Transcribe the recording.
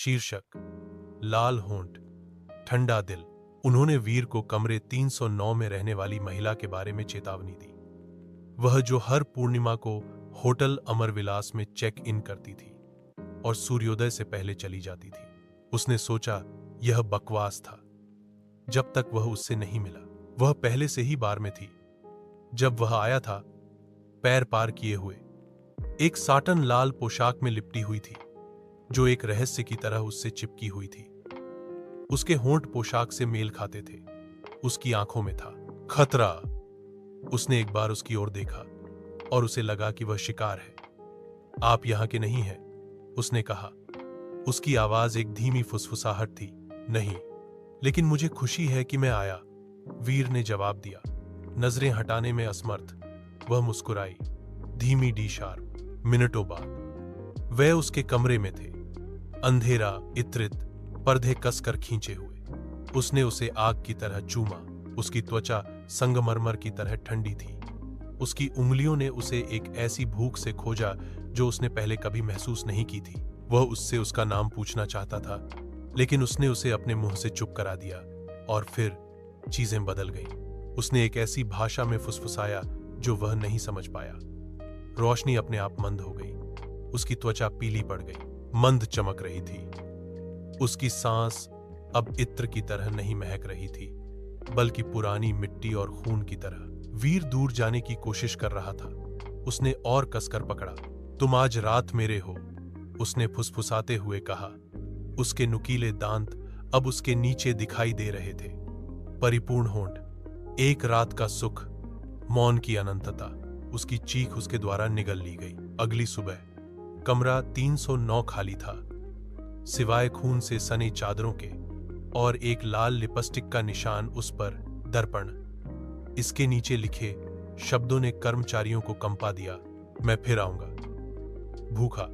शीर्षक लाल होंठ, ठंडा दिल। उन्होंने वीर को कमरे 309 में रहने वाली महिला के बारे में चेतावनी दी, वह जो हर पूर्णिमा को होटल अमरविलास में चेक इन करती थी और सूर्योदय से पहले चली जाती थी। उसने सोचा यह बकवास था जब तक वह उससे नहीं मिला। वह पहले से ही बार में थी। जब वह आया था, पैर पार किए हुए, एक साटन लाल पोशाक में लिपटी हुई थी जो एक रहस्य की तरह उससे चिपकी हुई थी। उसके होंठ पोशाक से मेल खाते थे। उसकी आंखों में था खतरा। उसने एक बार उसकी ओर देखा और उसे लगा कि वह शिकार है। आप यहां के नहीं हैं, उसने कहा। उसकी आवाज एक धीमी फुसफुसाहट थी। नहीं, लेकिन मुझे खुशी है कि मैं आया, वीर ने जवाब दिया, नजरें हटाने में असमर्थ। वह मुस्कुराई, धीमी डी शार्प। मिनटों बाद वे उसके कमरे में थे, अंधेरा, इत्रित, पर्दे कसकर खींचे हुए। उसने उसे आग की तरह चूमा। उसकी त्वचा संगमरमर की तरह ठंडी थी। उसकी उंगलियों ने उसे एक ऐसी भूख से खोजा जो उसने पहले कभी महसूस नहीं की थी। वह उससे उसका नाम पूछना चाहता था, लेकिन उसने उसे अपने मुंह से चुप करा दिया। और फिर चीजें बदल गईं। उसने एक ऐसी भाषा में फुसफुसाया जो वह नहीं समझ पाया। रोशनी अपने आप मंद हो गई। उसकी त्वचा पीली पड़ गई, मंद चमक रही थी। उसकी सांस अब इत्र की तरह नहीं महक रही थी, बल्कि पुरानी मिट्टी और खून की तरह। वीर दूर जाने की कोशिश कर रहा था। उसने और कसकर पकड़ा। तुम आज रात मेरे हो, उसने फुसफुसाते हुए कहा। उसके नुकीले दांत अब उसके नीचे दिखाई दे रहे थे। परिपूर्ण होंठ, एक रात का सुख, मौन की अनंतता। उसकी चीख उसके द्वारा निगल ली गई। अगली सुबह कमरा 309 खाली था, सिवाय खून से सनी चादरों के और एक लाल लिपस्टिक का निशान उस पर। दर्पण, इसके नीचे लिखे शब्दों ने कर्मचारियों को कंपा दिया, मैं फिर आऊंगा, भूखा।